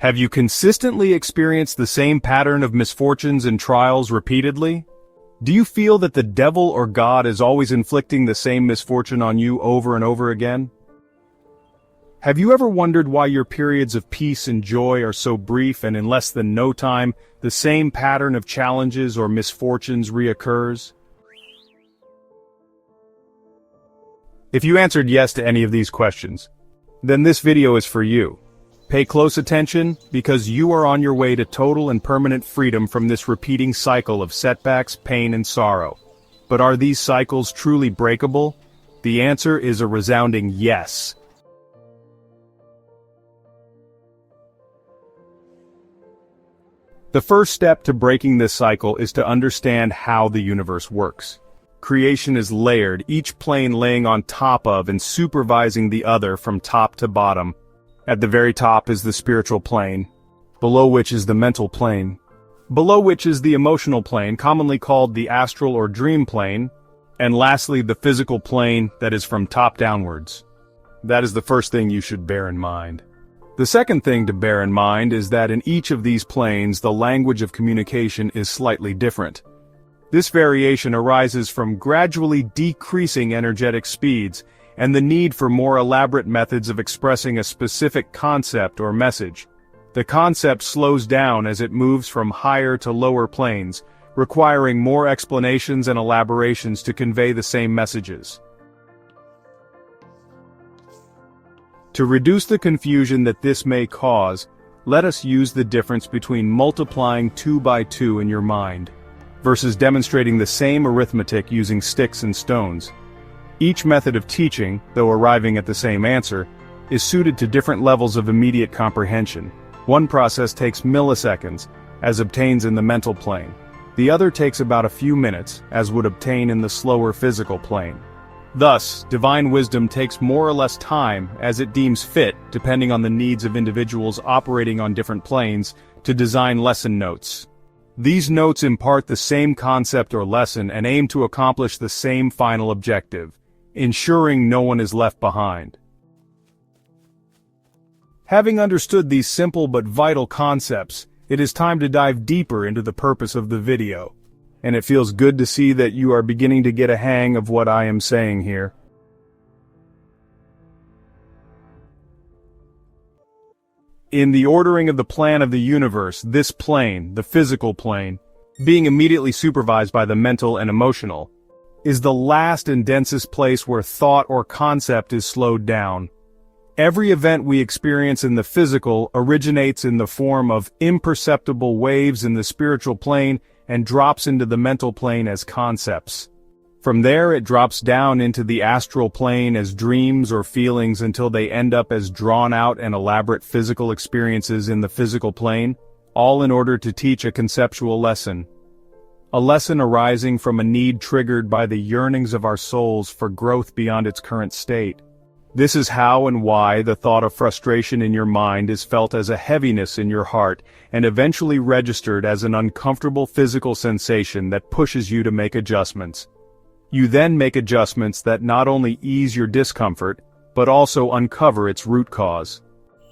Have you consistently experienced the same pattern of misfortunes and trials repeatedly? Do you feel that the devil or God is always inflicting the same misfortune on you over and over again? Have you ever wondered why your periods of peace and joy are so brief and in less than no time, the same pattern of challenges or misfortunes reoccurs? If you answered yes to any of these questions, then this video is for you. Pay close attention, because you are on your way to total and permanent freedom from this repeating cycle of setbacks, pain, and sorrow. But are these cycles truly breakable? The answer is a resounding yes. The first step to breaking this cycle is to understand how the universe works. Creation is layered, each plane laying on top of and supervising the other from top to bottom. At the very top is the spiritual plane, below which is the mental plane, below which is the emotional plane, commonly called the astral or dream plane, and lastly the physical plane that is from top downwards. That is the first thing you should bear in mind. The second thing to bear in mind is that in each of these planes the language of communication is slightly different. This variation arises from gradually decreasing energetic speeds, and the need for more elaborate methods of expressing a specific concept or message. The concept slows down as it moves from higher to lower planes, requiring more explanations and elaborations to convey the same messages. To reduce the confusion that this may cause, let us use the difference between multiplying 2 by 2 in your mind, versus demonstrating the same arithmetic using sticks and stones. Each method of teaching, though arriving at the same answer, is suited to different levels of immediate comprehension. One process takes milliseconds, as obtains in the mental plane. The other takes about a few minutes, as would obtain in the slower physical plane. Thus, divine wisdom takes more or less time, as it deems fit, depending on the needs of individuals operating on different planes, to design lesson notes. These notes impart the same concept or lesson and aim to accomplish the same final objective, ensuring no one is left behind. Having understood these simple but vital concepts, it is time to dive deeper into the purpose of the video. And it feels good to see that you are beginning to get a hang of what I am saying here. In the ordering of the plan of the universe, this plane, the physical plane, being immediately supervised by the mental and emotional, is the last and densest place where thought or concept is slowed down. Every event we experience in the physical originates in the form of imperceptible waves in the spiritual plane and drops into the mental plane as concepts. From there it drops down into the astral plane as dreams or feelings until they end up as drawn-out and elaborate physical experiences in the physical plane, all in order to teach a conceptual lesson. A lesson arising from a need triggered by the yearnings of our souls for growth beyond its current state. This is how and why the thought of frustration in your mind is felt as a heaviness in your heart and eventually registered as an uncomfortable physical sensation that pushes you to make adjustments. You then make adjustments that not only ease your discomfort, but also uncover its root cause.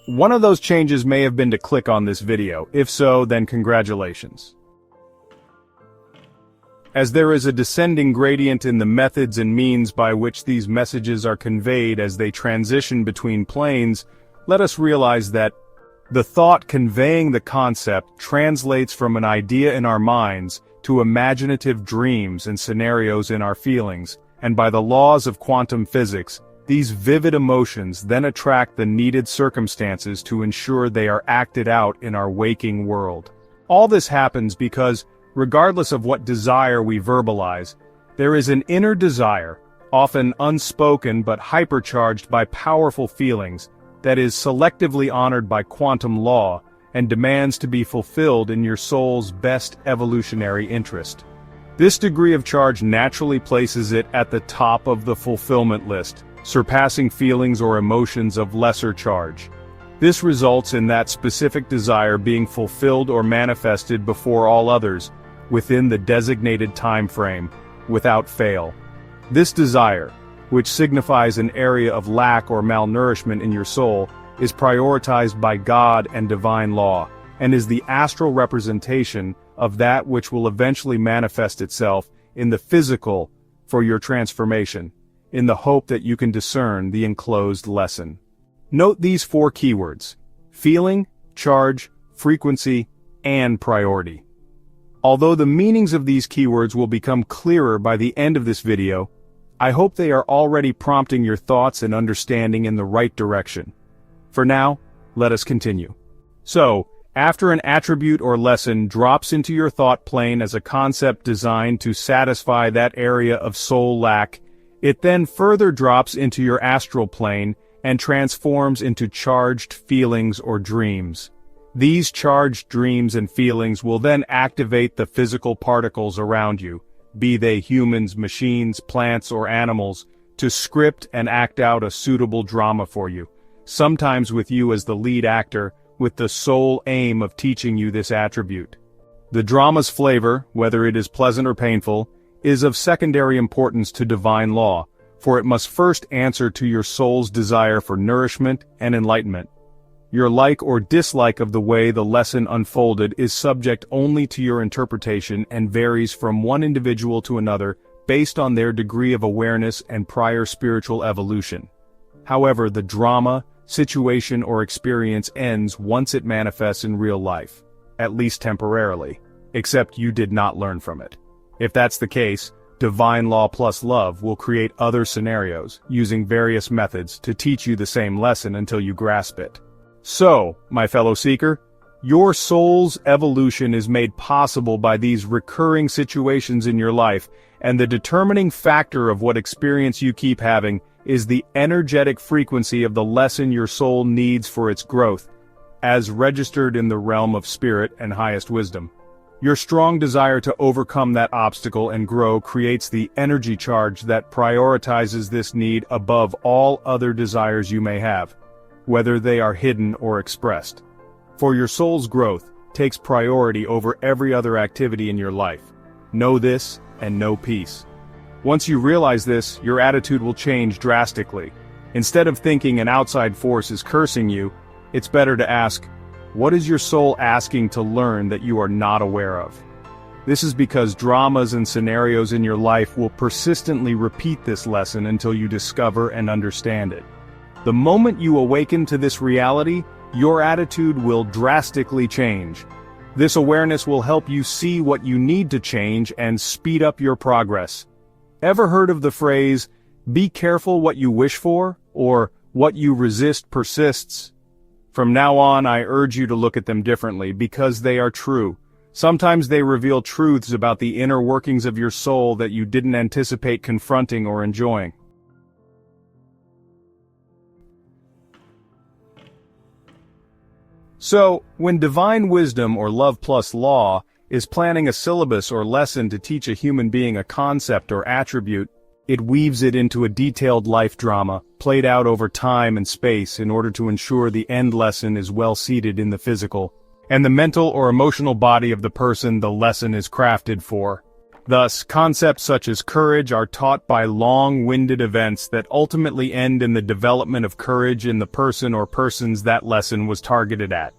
One of those changes may have been to click on this video. If so, then congratulations. As there is a descending gradient in the methods and means by which these messages are conveyed as they transition between planes, let us realize that the thought conveying the concept translates from an idea in our minds to imaginative dreams and scenarios in our feelings, and by the laws of quantum physics, these vivid emotions then attract the needed circumstances to ensure they are acted out in our waking world. All this happens because, regardless of what desire we verbalize, there is an inner desire, often unspoken but hypercharged by powerful feelings, that is selectively honored by quantum law and demands to be fulfilled in your soul's best evolutionary interest. This degree of charge naturally places it at the top of the fulfillment list, surpassing feelings or emotions of lesser charge. This results in that specific desire being fulfilled or manifested before all others, within the designated time frame, without fail. This desire, which signifies an area of lack or malnourishment in your soul, is prioritized by God and divine law, and is the astral representation of that which will eventually manifest itself in the physical for your transformation, in the hope that you can discern the enclosed lesson. Note these 4 keywords: feeling, charge, frequency, and priority. Although the meanings of these keywords will become clearer by the end of this video, I hope they are already prompting your thoughts and understanding in the right direction. For now, let us continue. So, after an attribute or lesson drops into your thought plane as a concept designed to satisfy that area of soul lack, it then further drops into your astral plane and transforms into charged feelings or dreams. These charged dreams and feelings will then activate the physical particles around you, be they humans, machines, plants, or animals, to script and act out a suitable drama for you, sometimes with you as the lead actor, with the sole aim of teaching you this attribute. The drama's flavor, whether it is pleasant or painful, is of secondary importance to divine law, for it must first answer to your soul's desire for nourishment and enlightenment. Your like or dislike of the way the lesson unfolded is subject only to your interpretation and varies from one individual to another based on their degree of awareness and prior spiritual evolution. However, the drama, situation, or experience ends once it manifests in real life, at least temporarily, except you did not learn from it. If that's the case, divine law plus love will create other scenarios, using various methods to teach you the same lesson until you grasp it. So, my fellow seeker, your soul's evolution is made possible by these recurring situations in your life, and the determining factor of what experience you keep having is the energetic frequency of the lesson your soul needs for its growth, as registered in the realm of spirit and highest wisdom. Your strong desire to overcome that obstacle and grow creates the energy charge that prioritizes this need above all other desires you may have, whether they are hidden or expressed. For your soul's growth takes priority over every other activity in your life. Know this and know peace. Once you realize this, your attitude will change drastically. Instead of thinking an outside force is cursing you, it's better to ask, what is your soul asking to learn that you are not aware of? This is because dramas and scenarios in your life will persistently repeat this lesson until you discover and understand it. The moment you awaken to this reality, your attitude will drastically change. This awareness will help you see what you need to change and speed up your progress. Ever heard of the phrase, be careful what you wish for, or what you resist persists? From now on, I urge you to look at them differently because they are true. Sometimes they reveal truths about the inner workings of your soul that you didn't anticipate confronting or enjoying. So, when divine wisdom or love plus law is planning a syllabus or lesson to teach a human being a concept or attribute, it weaves it into a detailed life drama, played out over time and space in order to ensure the end lesson is well seated in the physical and the mental or emotional body of the person the lesson is crafted for. Thus, concepts such as courage are taught by long-winded events that ultimately end in the development of courage in the person or persons that lesson was targeted at.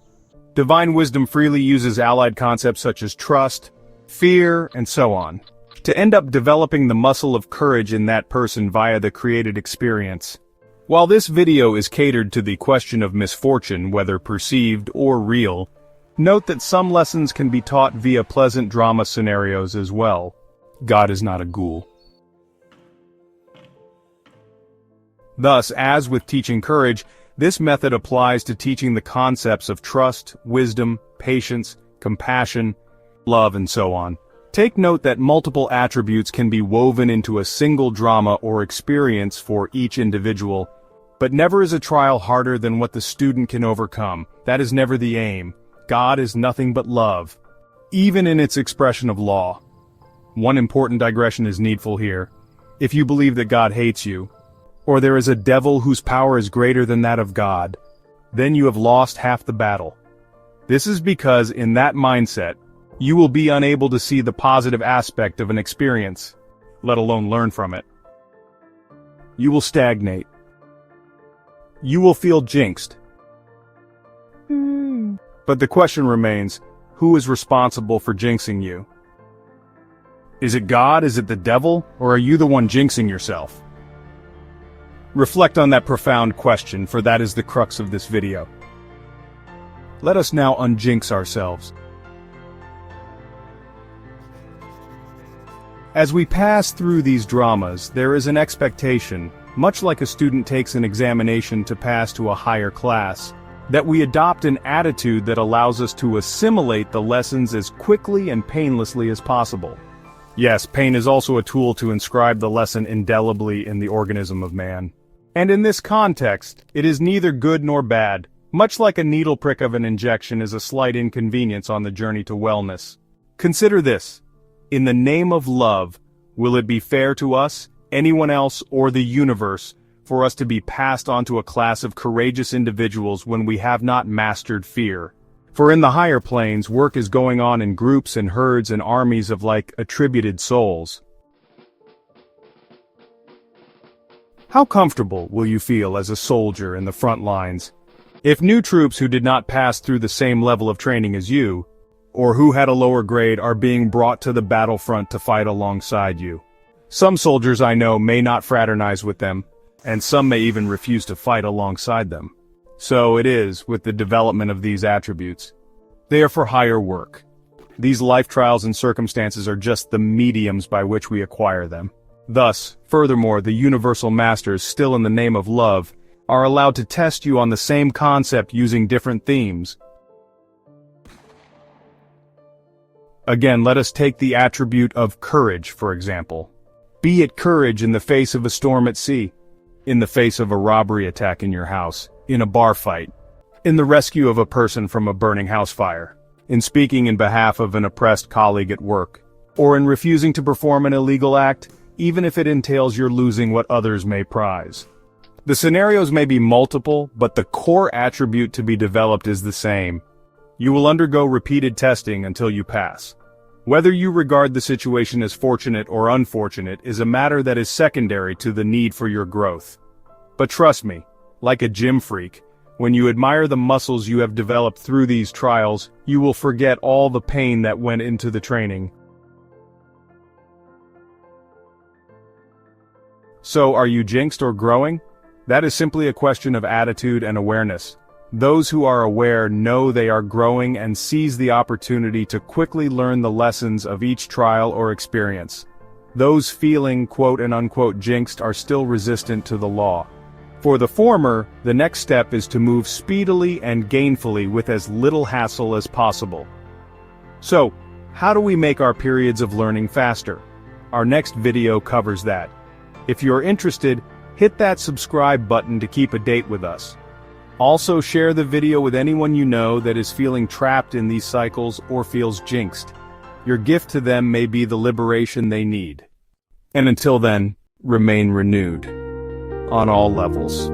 Divine wisdom freely uses allied concepts such as trust, fear, and so on, to end up developing the muscle of courage in that person via the created experience. While this video is catered to the question of misfortune, whether perceived or real, note that some lessons can be taught via pleasant drama scenarios as well. God is not a ghoul. Thus, as with teaching courage, this method applies to teaching the concepts of trust, wisdom, patience, compassion, love, and so on. Take note that multiple attributes can be woven into a single drama or experience for each individual, but never is a trial harder than what the student can overcome. That is never the aim. God is nothing but love, even in its expression of law. One important digression is needful here. If you believe that God hates you, or there is a devil whose power is greater than that of God, then you have lost half the battle. This is because in that mindset, you will be unable to see the positive aspect of an experience, let alone learn from it. You will stagnate. You will feel jinxed, But the question remains, who is responsible for jinxing you? Is it God, is it the devil, or are you the one jinxing yourself? Reflect on that profound question, for that is the crux of this video. Let us now unjinx ourselves. As we pass through these dramas, there is an expectation, much like a student takes an examination to pass to a higher class, that we adopt an attitude that allows us to assimilate the lessons as quickly and painlessly as possible. Yes, pain is also a tool to inscribe the lesson indelibly in the organism of man. And in this context, it is neither good nor bad, much like a needle prick of an injection is a slight inconvenience on the journey to wellness. Consider this. In the name of love, will it be fair to us, anyone else, or the universe, for us to be passed on to a class of courageous individuals when we have not mastered fear? For in the higher planes, work is going on in groups and herds and armies of attributed souls. How comfortable will you feel as a soldier in the front lines? If new troops who did not pass through the same level of training as you, or who had a lower grade, are being brought to the battlefront to fight alongside you. Some soldiers I know may not fraternize with them, and some may even refuse to fight alongside them. So it is with the development of these attributes. They are for higher work. These life trials and circumstances are just the mediums by which we acquire them. Thus, furthermore, the universal masters, still in the name of love, are allowed to test you on the same concept using different themes. Again, let us take the attribute of courage, for example. Be it courage in the face of a storm at sea, in the face of a robbery attack in your house, in a bar fight, in the rescue of a person from a burning house fire, in speaking in behalf of an oppressed colleague at work, or in refusing to perform an illegal act, even if it entails your losing what others may prize. The scenarios may be multiple, but the core attribute to be developed is the same. You will undergo repeated testing until you pass. Whether you regard the situation as fortunate or unfortunate is a matter that is secondary to the need for your growth. But trust me, like a gym freak, when you admire the muscles you have developed through these trials, you will forget all the pain that went into the training. So, are you jinxed or growing? That is simply a question of attitude and awareness. Those who are aware know they are growing and seize the opportunity to quickly learn the lessons of each trial or experience. Those feeling quote and unquote jinxed are still resistant to the law. For the former, the next step is to move speedily and gainfully with as little hassle as possible. So, how do we make our periods of learning faster? Our next video covers that. If you're interested, hit that subscribe button to keep a date with us. Also share the video with anyone you know that is feeling trapped in these cycles or feels jinxed. Your gift to them may be the liberation they need. And until then, remain renewed on all levels.